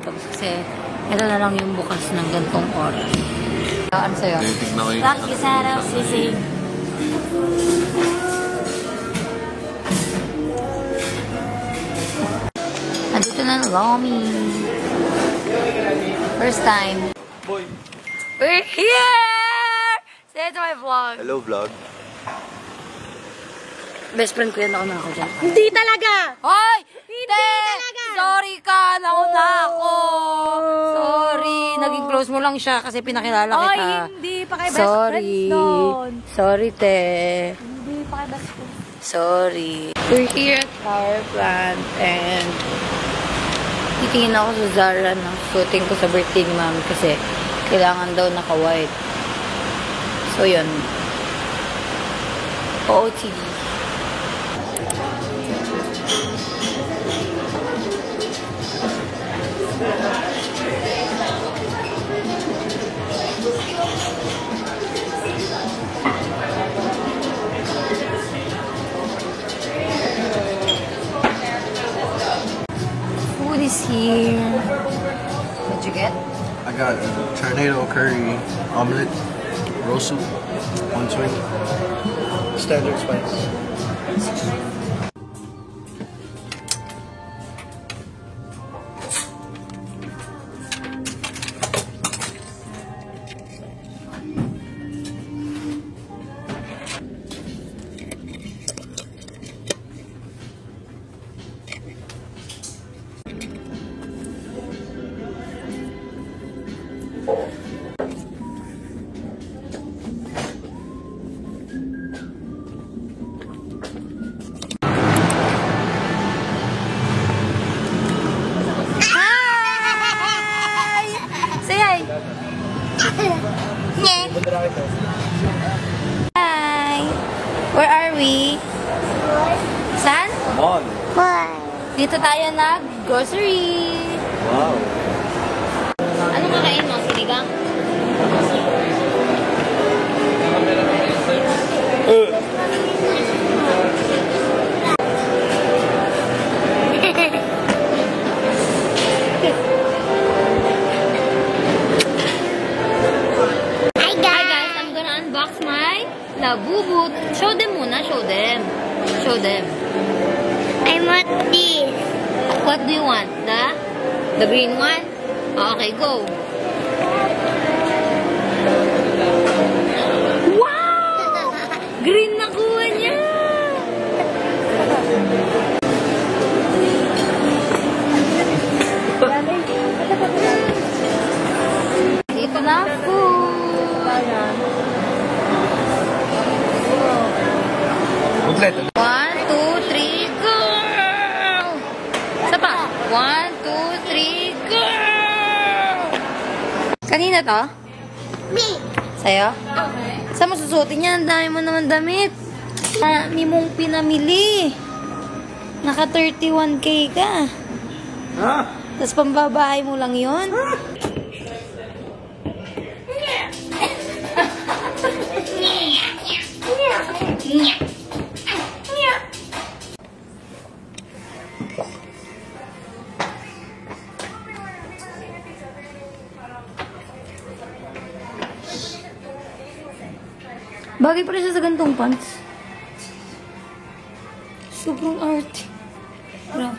Kasi ito na lang yung bukas ng gantong oras. Ano sa'yo? Rocky Sarah Sisig. Andito na ng Lomi. First time. Boy. We're here! Say it to my vlog. Hello, vlog. Best friend ko yan, nauna ako dyan. Hindi talaga! Hoy! Hindi talaga! Sorry ka! Nauna ako! Sorry! Naging close mo lang siya kasi pinakilala kita. Oy, hindi pa kayo best friends doon. Sorry, te. Hindi pa kayo best friends. Sorry. We're here at power plant and titingin ako sa Zara ng shooting ko sa birthday ni Mami kasi kailangan daw naka-white. So, yun. OOTD. Food is here. What'd you get? I got tornado curry omelet, roast soup, one swing, standard spice. Hi! Where are we? Saan? Come on. Dito tayo nag-grocery. Wow. Ano kakain mo? Sinigang? Labubu. Show them muna. Show them. Show them. I want this. What do you want? The green one? Okay, go. Wow! Green na kuha niya. Dito na food. Kompleto. 1, 2, 3, go! Isa pa. 1, 2, 3, go! Kanina to? Me. Sa'yo? Saan mo susuotin yan? Ang dami mo naman damit. Dami mong pinamili. Naka 31K ka. Ha? Tapos pambabahay mo lang yun? Bagay pa rin siya sa gantong pants. Sobrang arte. Bro.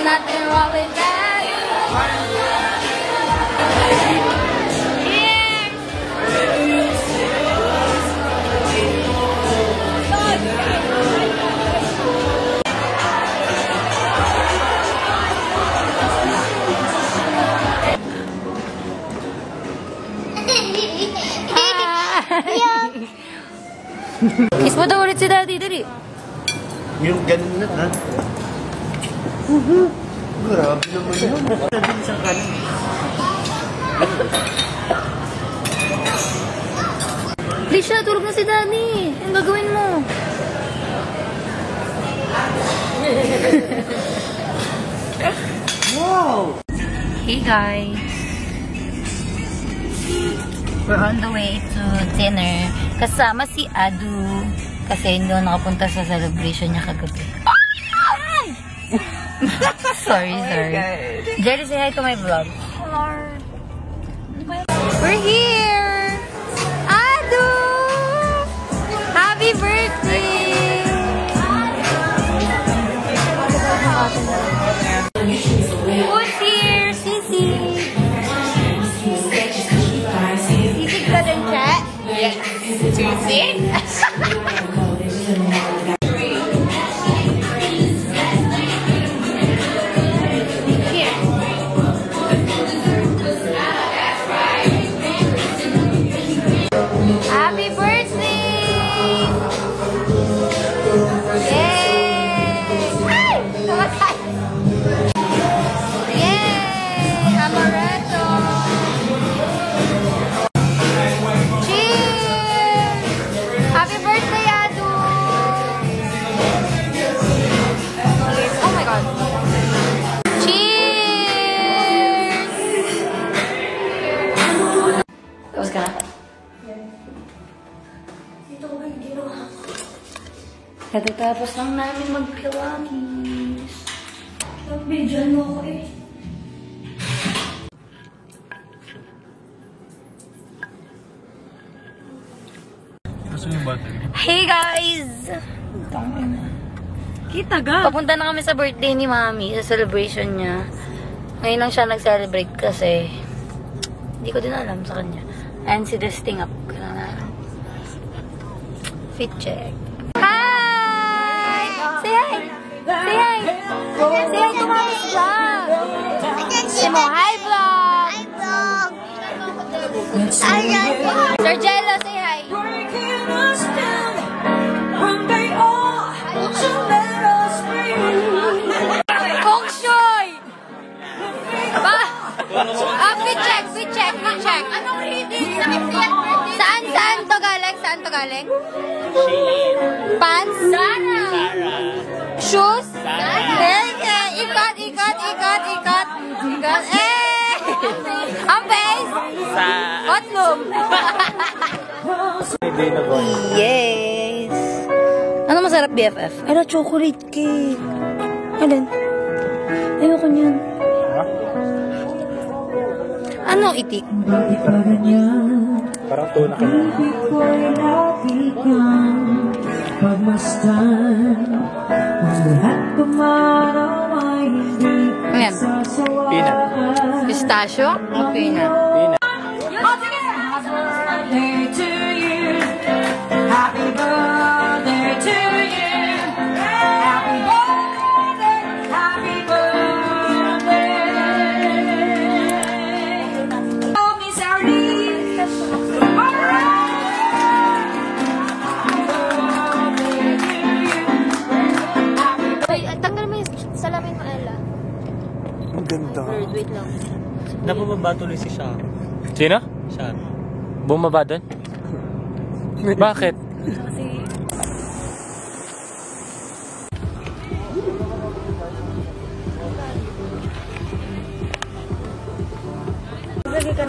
Nothing wrong with that. Kiss mo daw ulit si Daddy, dali. Yung ganun na, ha? Grabe naman yun. Lisha, tulog na si Danny. Anong gagawin mo? Wow! Hey guys! We're on the way to dinner. Kasama si Adu. Kasi hindi ako nakapunta sa celebration niya kagabi. sorry. Jerry, say hi to my vlog. Hello. We're here! Adu! Happy birthday! Who's here? Sisi! Sisi ka din, chat? Yes. Sisi? Happy birthday! Yay! Ay! Namatay! Yay! Amaretto! Cheers! Happy birthday, Adu! Cheers! Oh my God! Cheers! Tapos ka na? Katatapos lang namin magkawagis. Nag-video mo ako eh. Gusto yung battery? Hey guys! Kita ga. Papunta na kami sa birthday ni Mami, sa celebration niya. Ngayon lang siya nag-celebrate kasi hindi ko din alam sa kanya. And si Desting up ka na nga. Fit check. Hi! Say hi! Say hi! Say hi to Mami's vlog! Say mo, hi vlog! Hi, vlog. Sir Jello, say hi! Kong Shoy! Fit check. Anong reading? Saan to galing? Pants? Shoes? Ikot. Ang face? Otlum. Yes. Ano masarap, BFF? Ano, chocolate cake. Alin? Ayoko niyan. Ano, itik? Parang tuna ka na. Ayan. Peanut. Pistachio? O peanut? Peanut. Maganda. Wait lang. Napababa tuloy si Shah. Sino? Shah. Bumaba doon? Bakit?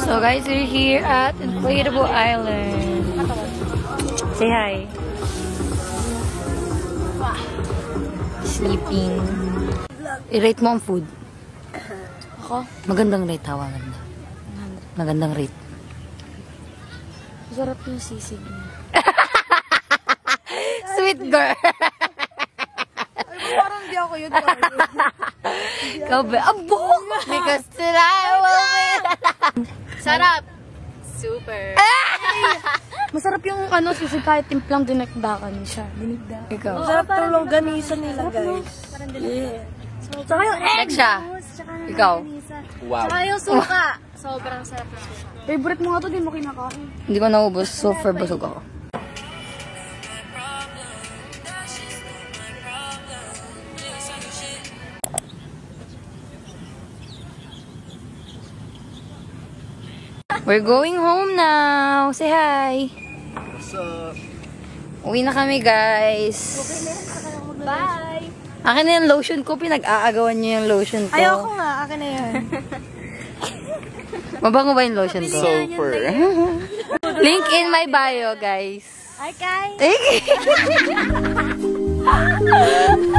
So guys, we're here at Inflatable Island. Say hi. Sleeping. I-rate mo ang food. Ako? Magandang rate, ha? Magandang rate. Sarap yung sisig niya. Sweet girl. Parang di ako yun. Ikaw ba? Abok! Because tonight will be... Sarap! Super! Masarap yung sisig kahit timplang dinagdakan siya. Dinigdakan. Ikaw. Masarap yung longganisa nila, guys. Yeah. Saka yung egg! Next siya. Ikaw. Wow. Saka yung suka. Sobrang sarap yung suka. Favorite mo nga to, di mo kinakain. Hindi ko naubos. Super busog ako. We're going home now. Say hi. What's up? Uwi na kami, guys. Bye! Akin na yung lotion ko. Pinag-aagawan niyo yung lotion ko. Ayoko nga, akin na yan. Mabango ba yung lotion ko? Super. Link in my bio, guys. Hi, guys! Thank you.